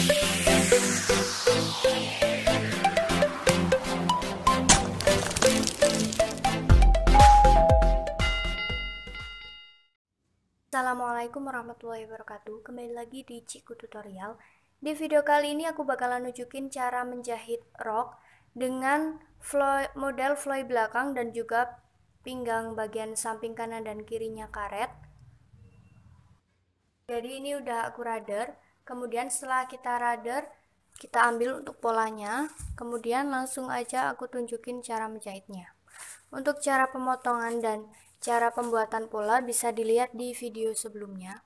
Assalamualaikum warahmatullahi wabarakatuh. Kembali lagi di Ciku Tutorial. Di video kali ini aku bakalan nunjukin cara menjahit rok dengan model floy belakang dan juga pinggang bagian samping kanan dan kirinya karet. Jadi ini udah aku rader. Kemudian setelah kita rader, kita ambil untuk polanya. Kemudian langsung aja aku tunjukin cara menjahitnya. Untuk cara pemotongan dan cara pembuatan pola bisa dilihat di video sebelumnya.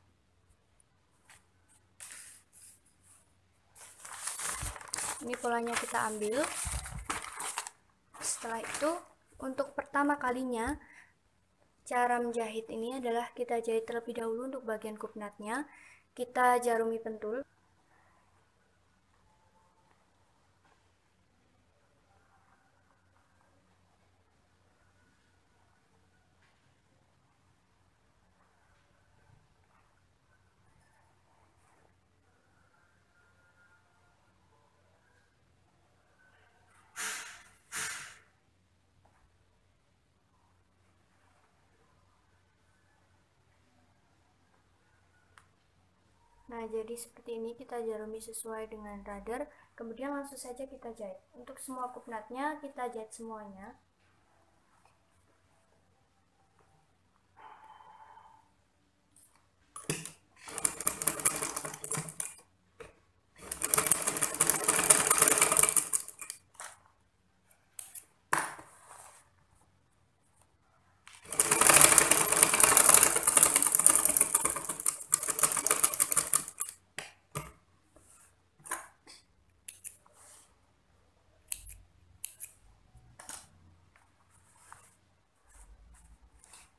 Ini polanya kita ambil. Setelah itu, untuk pertama kalinya, cara menjahit ini adalah kita jahit terlebih dahulu untuk bagian kupnatnya. Kita jarumi pentul. Nah, jadi seperti ini kita jarumi sesuai dengan rader. Kemudian langsung saja kita jahit. Untuk semua kupnatnya kita jahit semuanya.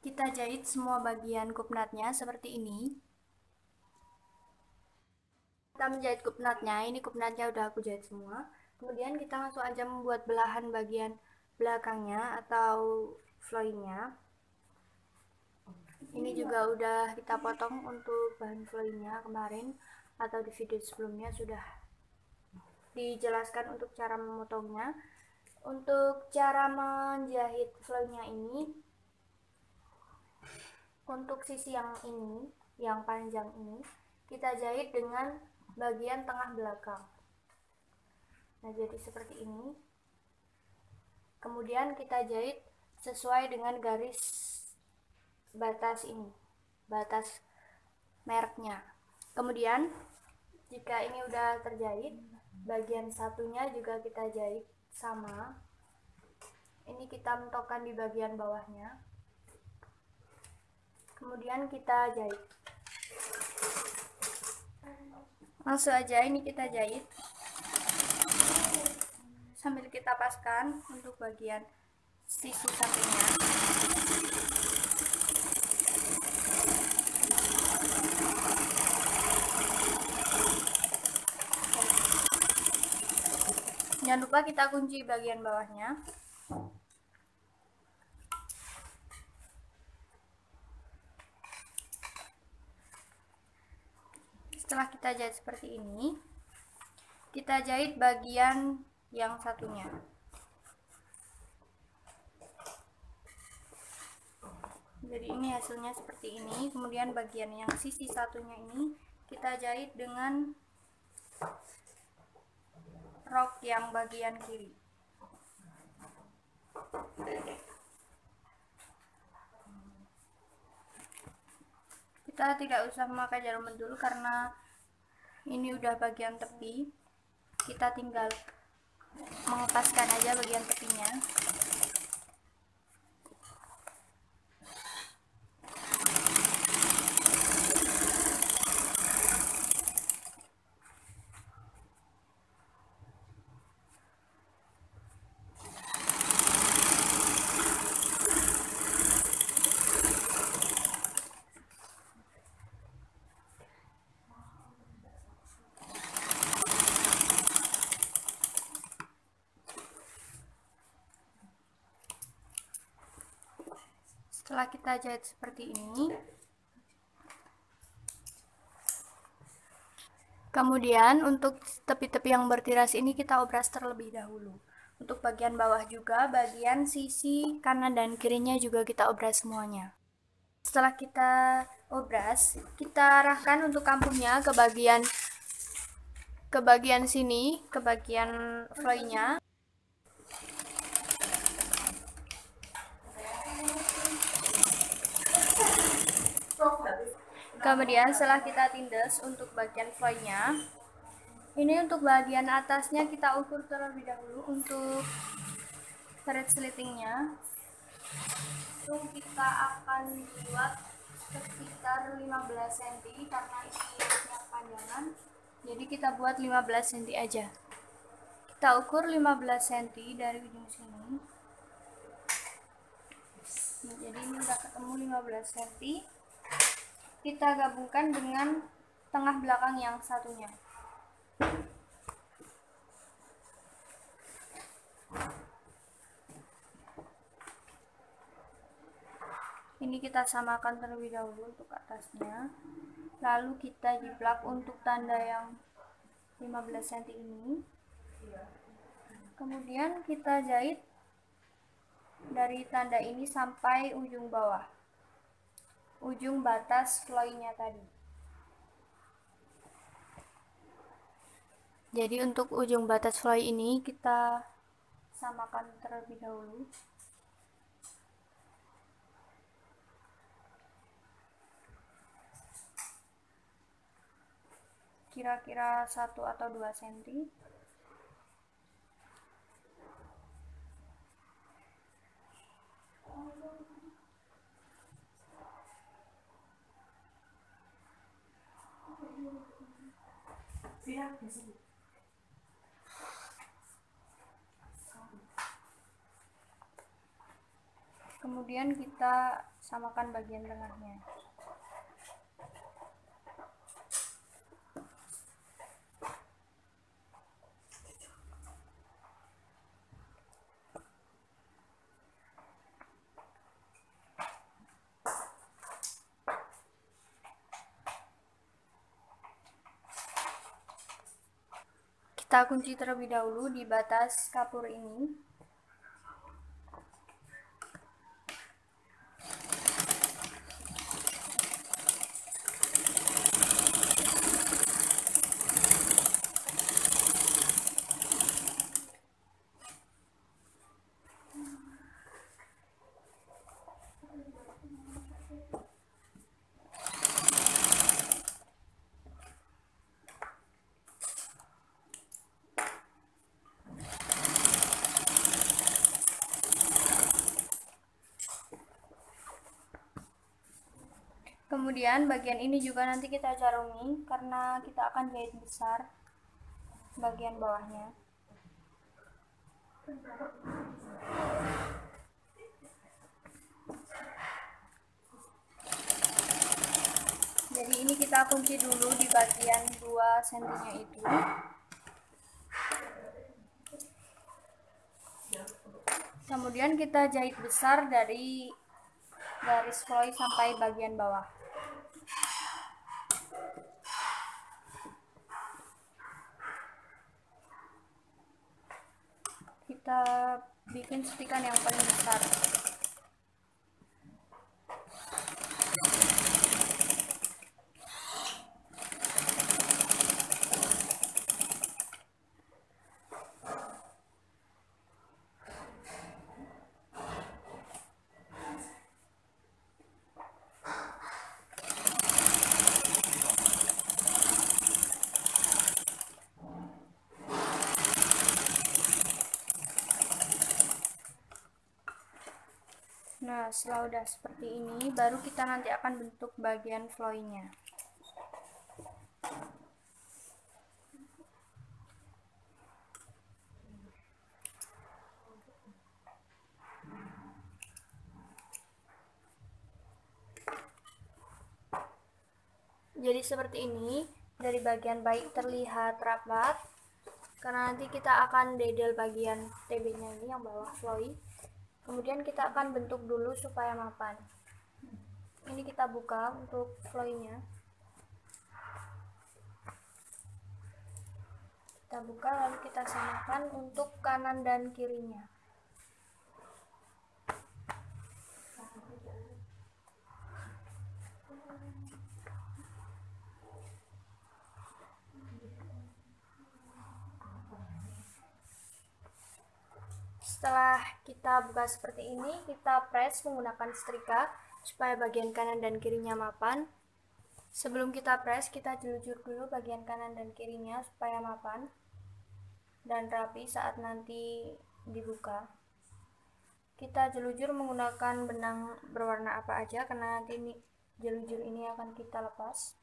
Kita jahit semua bagian kupnatnya seperti ini. Kita menjahit kupnatnya, ini kupnatnya udah aku jahit semua. Kemudian kita langsung aja membuat belahan bagian belakangnya atau floynya. Ini juga udah kita potong untuk bahan floynya kemarin atau di video sebelumnya sudah dijelaskan untuk cara memotongnya. Untuk cara menjahit floynya ini, untuk sisi yang ini, yang panjang ini, kita jahit dengan bagian tengah belakang. Nah, jadi seperti ini. Kemudian kita jahit sesuai dengan garis batas ini, batas mereknya. Kemudian jika ini udah terjahit, bagian satunya juga kita jahit sama. Ini kita mentokkan di bagian bawahnya. Kemudian kita jahit. Langsung aja ini kita jahit. Sambil kita paskan untuk bagian sisi sampingnya. Jangan lupa kita kunci bagian bawahnya. Setelah kita jahit seperti ini, kita jahit bagian yang satunya. Jadi ini hasilnya seperti ini. Kemudian bagian yang sisi satunya ini kita jahit dengan rok yang bagian kiri. Kita tidak usah memakai jarum pentul karena ini udah bagian tepi. Kita tinggal mengepaskan aja bagian tepinya. Setelah kita jahit seperti ini, Kemudian untuk tepi-tepi yang bertiras ini kita obras terlebih dahulu. Untuk bagian bawah juga, bagian sisi kanan dan kirinya juga kita obras semuanya. Setelah kita obras, kita arahkan untuk kampuhnya ke bagian sini, ke bagian flownya. Kemudian setelah kita tindas untuk bagian flownya, ini untuk bagian atasnya kita ukur terlebih dahulu untuk thread slittingnya. Itu kita akan buat sekitar 15 cm karena ini panjangan. Jadi kita buat 15 cm aja. Kita ukur 15 cm dari ujung sini. Nah, jadi ini udah ketemu 15 cm. Kita gabungkan dengan tengah belakang yang satunya. Ini kita samakan terlebih dahulu untuk atasnya. Lalu kita jiplak untuk tanda yang 15 cm ini. Kemudian kita jahit dari tanda ini sampai ujung bawah, ujung batas flownya tadi. Jadi untuk ujung batas flow ini kita samakan terlebih dahulu. Kira-kira 1 atau 2 cm. Kemudian kita samakan bagian tengahnya. Kita kunci terlebih dahulu di batas kapur ini. Kemudian bagian ini juga nanti kita carungi karena kita akan jahit besar bagian bawahnya. Jadi ini kita kunci dulu di bagian 2 cm-nya itu. Kemudian kita jahit besar dari garis flow sampai bagian bawah. Kita bikin setikan yang paling besar. Nah, setelah udah seperti ini, baru kita nanti akan bentuk bagian flow-nya. Jadi seperti ini, dari bagian baik terlihat rapat, karena nanti kita akan dedel bagian TB-nya ini yang bawah flowy. Kemudian kita akan bentuk dulu supaya mapan. Ini kita buka untuk flow-nya. Kita buka lalu kita samakan untuk kanan dan kirinya. Setelah kita buka seperti ini, kita press menggunakan setrika supaya bagian kanan dan kirinya mapan. Sebelum kita press, kita jelujur dulu bagian kanan dan kirinya supaya mapan dan rapi saat nanti dibuka. Kita jelujur menggunakan benang berwarna apa aja karena nanti jelujur ini akan kita lepas.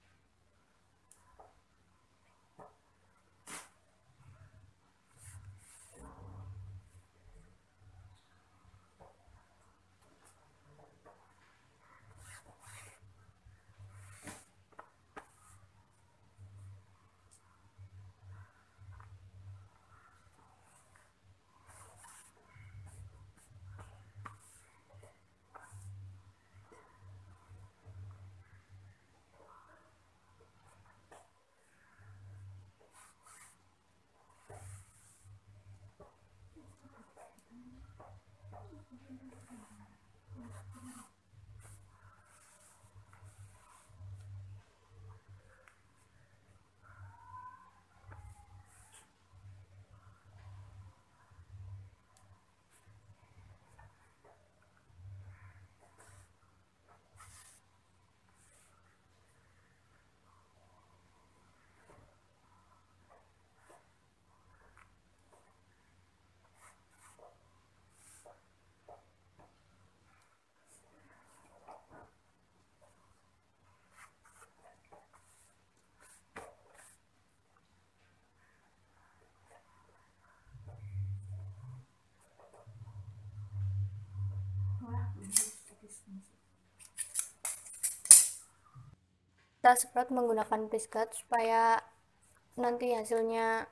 Kita semprot menggunakan piskat supaya nanti hasilnya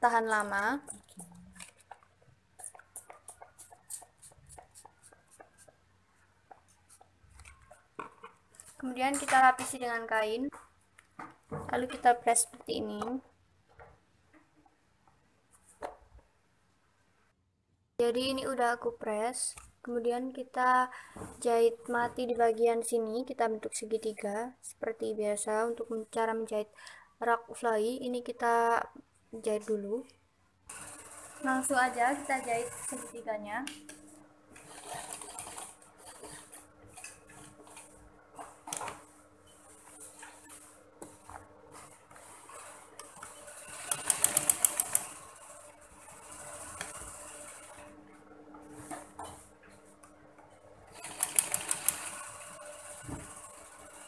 tahan lama. Kemudian kita lapisi dengan kain, lalu kita press seperti ini. Jadi ini udah aku press. Kemudian kita jahit mati di bagian sini, kita bentuk segitiga seperti biasa. Untuk cara menjahit rak fly ini kita jahit dulu. Langsung aja kita jahit segitiganya.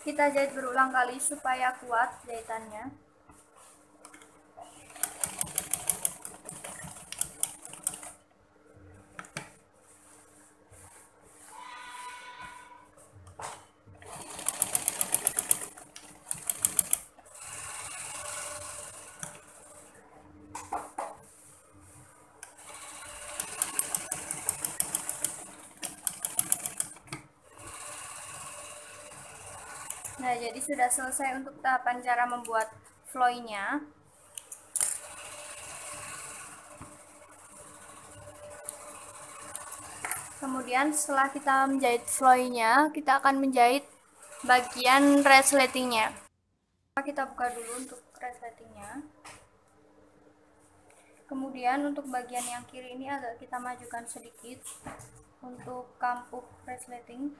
Kita jahit berulang kali supaya kuat jahitannya. Nah, jadi sudah selesai untuk tahapan cara membuat floy-nya. Kemudian setelah kita menjahit floy-nya, kita akan menjahit bagian resletingnya. Kita buka dulu untuk resletingnya. Kemudian untuk bagian yang kiri ini agak kita majukan sedikit untuk kampuh resleting.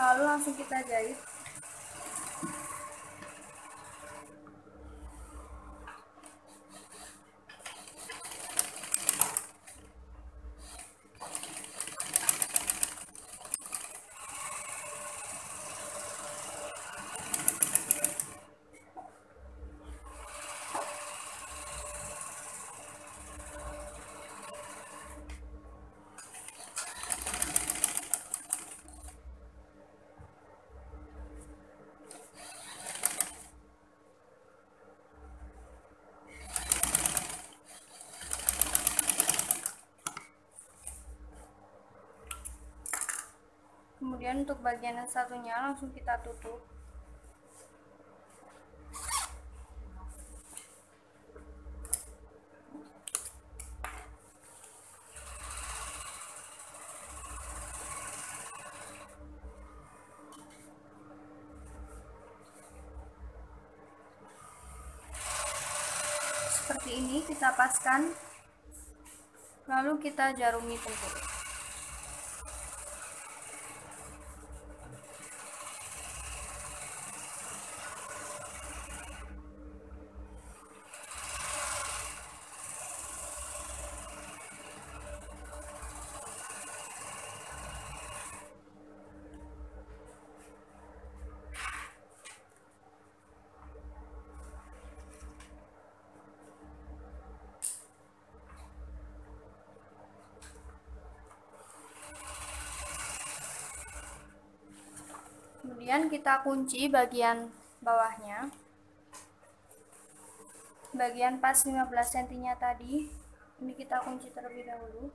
lalu langsung kita jahit. Kemudian untuk bagian yang satunya langsung kita tutup. Seperti ini kita paskan, lalu kita jarumi pentul. Kemudian kita kunci bagian bawahnya, bagian pas 15 cm tadi, ini kita kunci terlebih dahulu.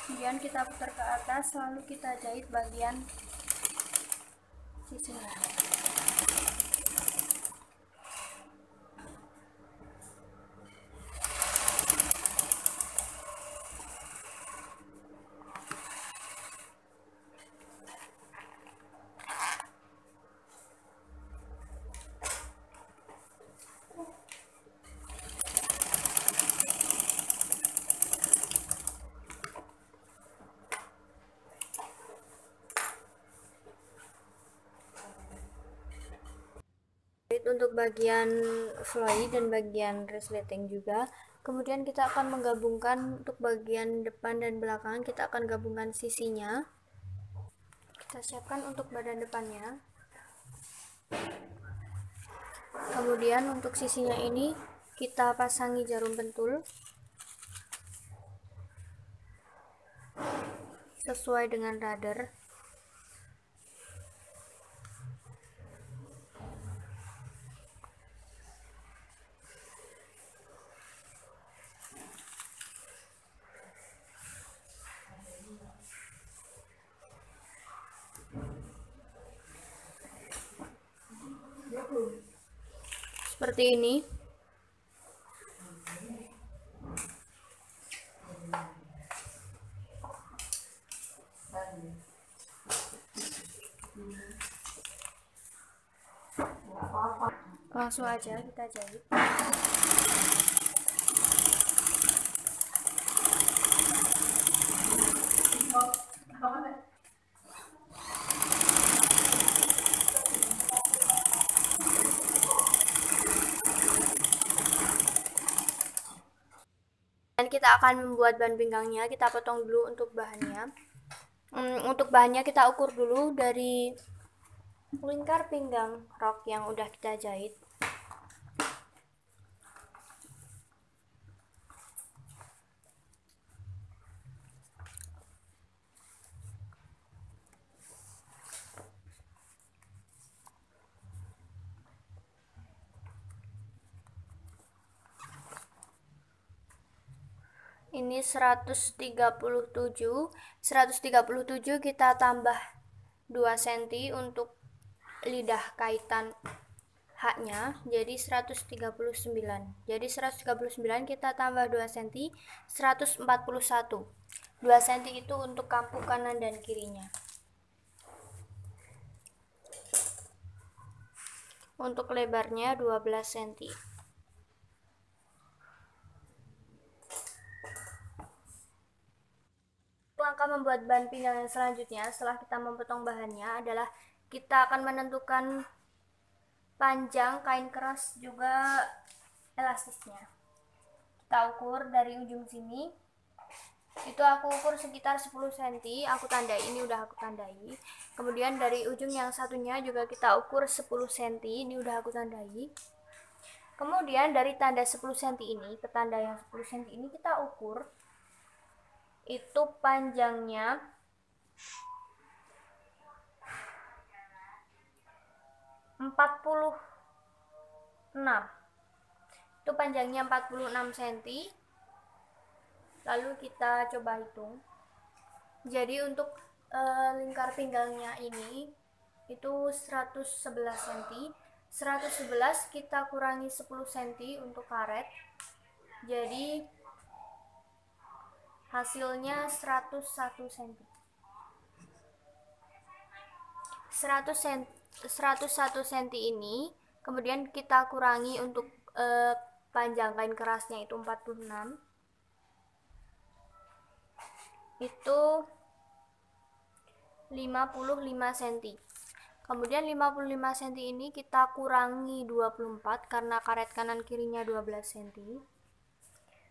Kemudian kita putar ke atas, lalu kita jahit bagian sisinya. Untuk bagian fly dan bagian resleting juga. Kemudian kita akan menggabungkan untuk bagian depan dan belakang, kita akan gabungkan sisinya. Kita siapkan untuk badan depannya. Kemudian untuk sisinya ini kita pasangi jarum pentul sesuai dengan radar. Seperti ini. Langsung aja kita jahit. Dan kita akan membuat bahan pinggangnya. Kita potong dulu untuk bahannya. Untuk bahannya kita ukur dulu dari lingkar pinggang rok yang udah kita jahit. Ini 137 kita tambah 2 cm untuk lidah kaitan H-nya jadi 139. Jadi 139 kita tambah 2 cm, 141. 2 cm itu untuk kampu kanan dan kirinya. Untuk lebarnya 12 cm. Langkah membuat bahan pinggang yang selanjutnya setelah kita memotong bahannya adalah kita akan menentukan panjang kain keras juga elastisnya. Kita ukur dari ujung sini, itu aku ukur sekitar 10 cm, aku tandai, ini udah aku tandai. Kemudian dari ujung yang satunya juga kita ukur 10 cm, ini udah aku tandai. Kemudian dari tanda 10 cm ini ke tanda yang 10 cm ini kita ukur itu panjangnya 46. Itu panjangnya 46 cm. Lalu kita coba hitung. Jadi untuk lingkar pinggangnya ini itu 111 cm. 111 kita kurangi 10 cm untuk karet. Jadi hasilnya 101 cm. 101 cm ini kemudian kita kurangi untuk panjang kain kerasnya itu 46, itu 55 cm. Kemudian 55 cm ini kita kurangi 24 karena karet kanan kirinya 12 cm.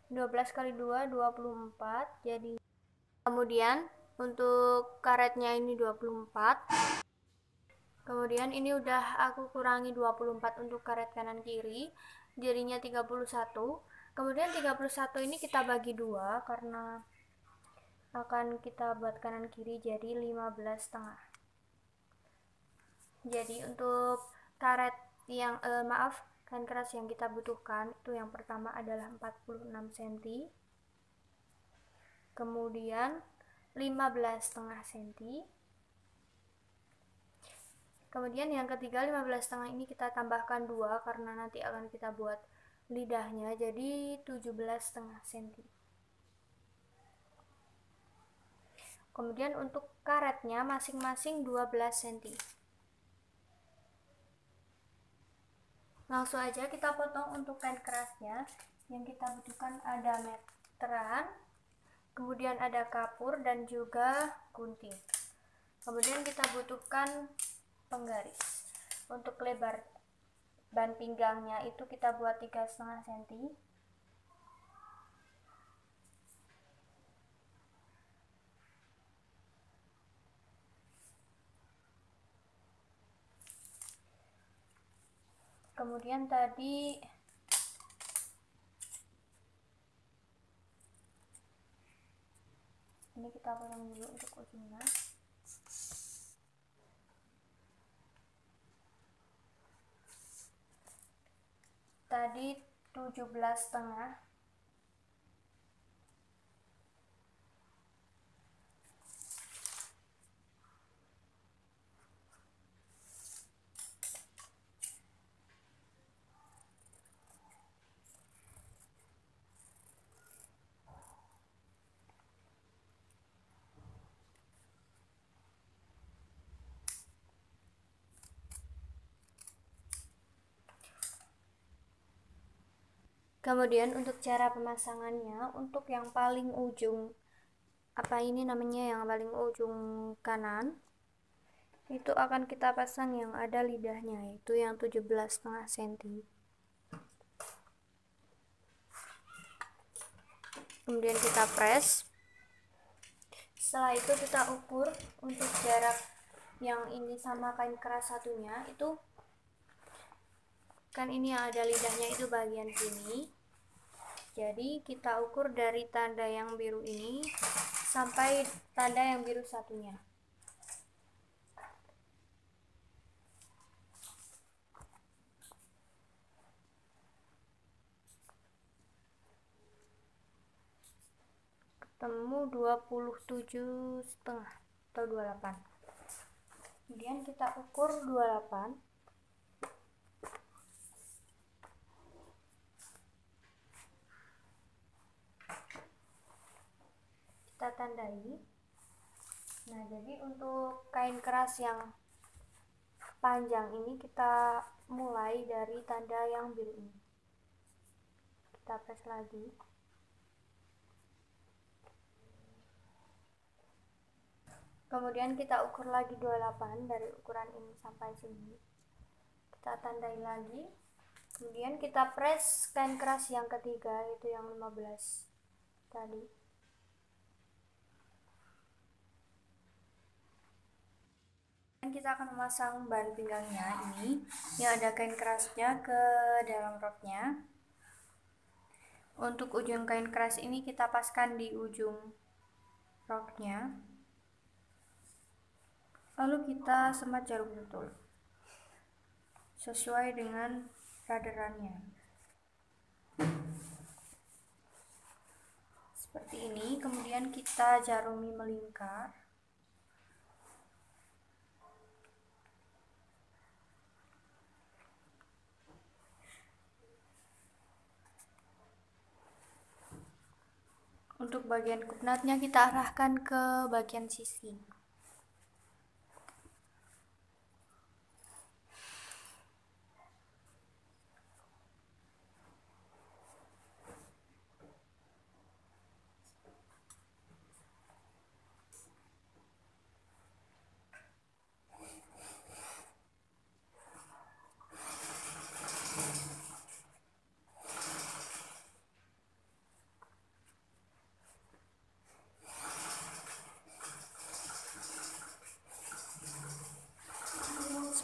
12 kali 2 24, jadi kemudian untuk karetnya ini 24. Kemudian ini udah aku kurangi 24 untuk karet kanan kiri, jadinya 31. Kemudian 31 ini kita bagi 2 karena akan kita buat kanan kiri, jadi 15,5. Jadi untuk karet yang kain keras yang kita butuhkan itu yang pertama adalah 46 cm. Kemudian 15,5 cm. Kemudian yang ketiga 15,5 ini kita tambahkan 2 karena nanti akan kita buat lidahnya, jadi 17,5 cm. Kemudian untuk karetnya masing-masing 12 cm. Langsung aja kita potong untuk kain kerasnya. Yang kita butuhkan ada meteran, kemudian ada kapur dan juga gunting. Kemudian kita butuhkan penggaris. Untuk lebar ban pinggangnya itu kita buat 3,5 cm. Kemudian tadi ini kita potong dulu untuk ujungnya. Tadi 17,5. Kemudian untuk cara pemasangannya, untuk yang paling ujung yang paling ujung kanan itu akan kita pasang yang ada lidahnya, yaitu yang 17,5 cm. Kemudian kita press. Setelah itu kita ukur untuk jarak yang ini sama kain keras satunya, itu kan ini yang ada lidahnya itu bagian sini. Jadi kita ukur dari tanda yang biru ini sampai tanda yang biru satunya. Ketemu 27,5 atau 28. Kemudian kita ukur 28. kita tandai. Nah, jadi untuk kain keras yang panjang ini kita mulai dari tanda yang biru ini. Kita press lagi. Kemudian kita ukur lagi 28 dari ukuran ini sampai sini. Kita tandai lagi. Kemudian kita press kain keras yang ketiga, yaitu yang 15 tadi. Dan kita akan memasang bahan pinggangnya ini yang ada kain kerasnya ke dalam roknya. Untuk ujung kain keras ini kita paskan di ujung roknya. Lalu kita semat jarum tutul sesuai dengan raderannya. Seperti ini. Kemudian kita jarumi melingkar. Untuk bagian kupnatnya kita arahkan ke bagian sisi.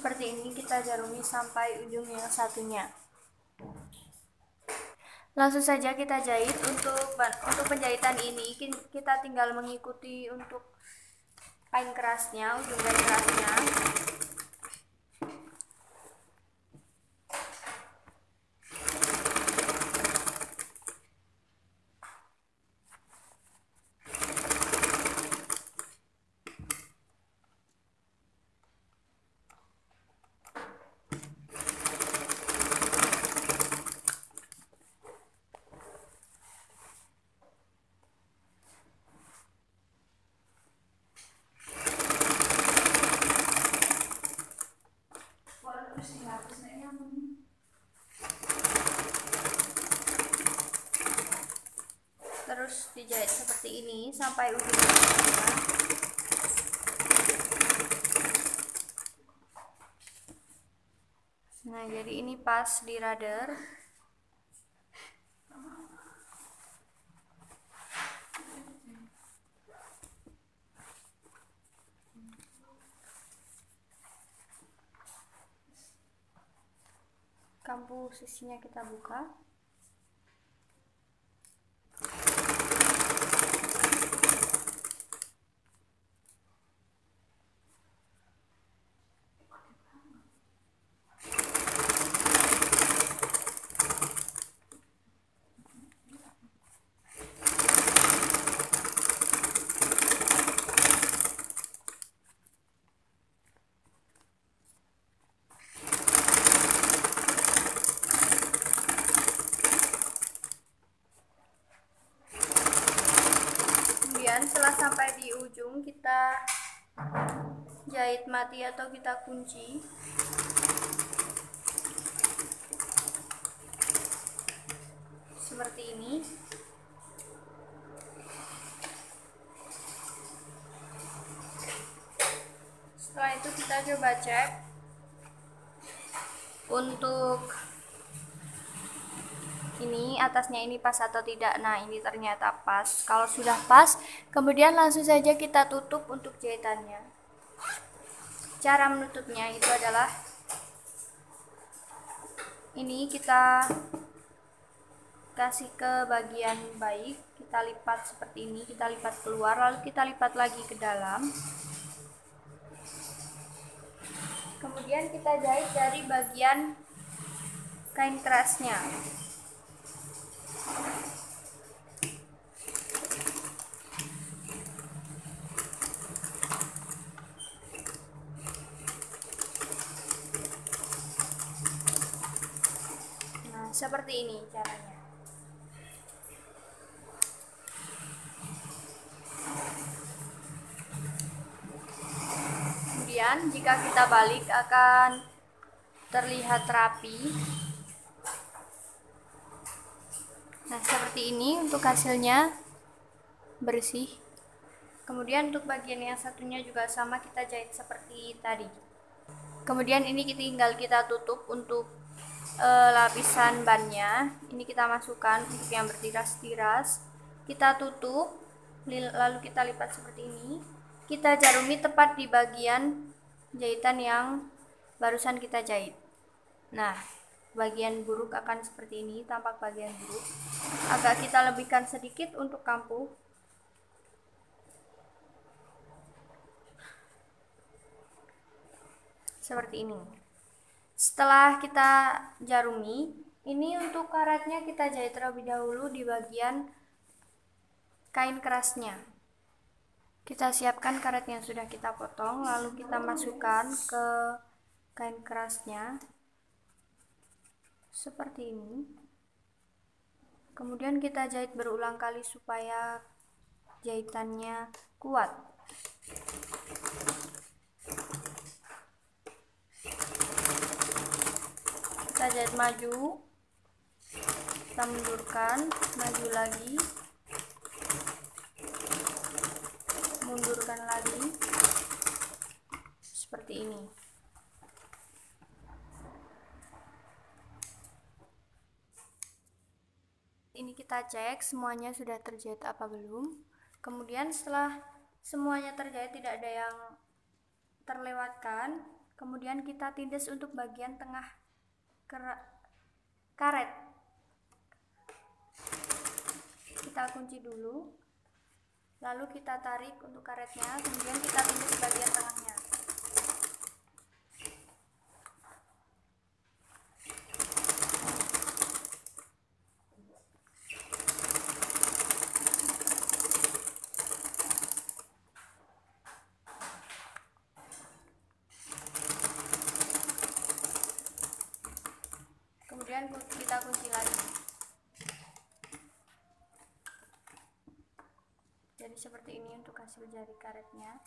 Seperti ini kita jarumi sampai ujung yang satunya. Langsung saja kita jahit. Untuk penjahitan ini kita tinggal mengikuti untuk kain kerasnya, ujung kain kerasnya. Terus dijahit seperti ini sampai ujungnya. Nah, jadi ini pas di rader. Kampu sisinya kita buka. Setelah sampai di ujung kita jahit mati atau kita kunci. Seperti ini. Setelah itu kita coba cek untuk ini atasnya ini pas atau tidak. Nah, ini ternyata pas. Kalau sudah pas, kemudian langsung saja kita tutup untuk jahitannya. Cara menutupnya itu adalah ini, kita kasih ke bagian baik, kita lipat seperti ini, kita lipat keluar, lalu kita lipat lagi ke dalam. Kemudian kita jahit dari bagian kain kerasnya. Nah, seperti ini caranya. Kemudian jika kita balik akan terlihat rapi. Nah, seperti ini untuk hasilnya, bersih. Kemudian untuk bagian yang satunya juga sama, kita jahit seperti tadi. Kemudian ini tinggal kita tutup untuk lapisan bannya. Ini kita masukkan untuk yang bertiras-tiras, kita tutup, lalu kita lipat seperti ini. Kita jarumi tepat di bagian jahitan yang barusan kita jahit. Nah, bagian buruk akan seperti ini, tampak bagian buruk. Agak kita lebihkan sedikit untuk kampuh. Seperti ini. Setelah kita jarumi, ini untuk karetnya kita jahit terlebih dahulu di bagian kain kerasnya. Kita siapkan karet yang sudah kita potong, lalu kita masukkan ke kain kerasnya seperti ini. Kemudian kita jahit berulang kali supaya jahitannya kuat. Kita jahit maju, kita mundurkan, maju lagi, mundurkan lagi, seperti ini. Ini kita cek semuanya sudah terjahit apa belum. Kemudian setelah semuanya terjahit, tidak ada yang terlewatkan, kemudian kita tindas untuk bagian tengah karet. Kita kunci dulu, lalu kita tarik untuk karetnya, kemudian kita tindas bagian tengahnya. Kemudian kita kunci lagi. Jadi seperti ini untuk hasil jari karetnya.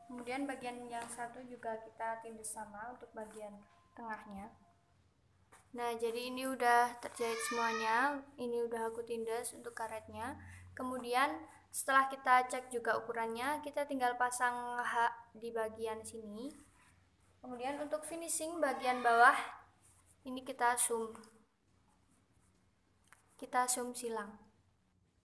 Kemudian bagian yang satu juga kita tindas sama untuk bagian tengahnya. Nah, jadi ini udah terjahit semuanya. Ini udah aku tindas untuk karetnya. Kemudian setelah kita cek juga ukurannya, kita tinggal pasang di bagian sini. Kemudian untuk finishing bagian bawah, ini kita zoom silang.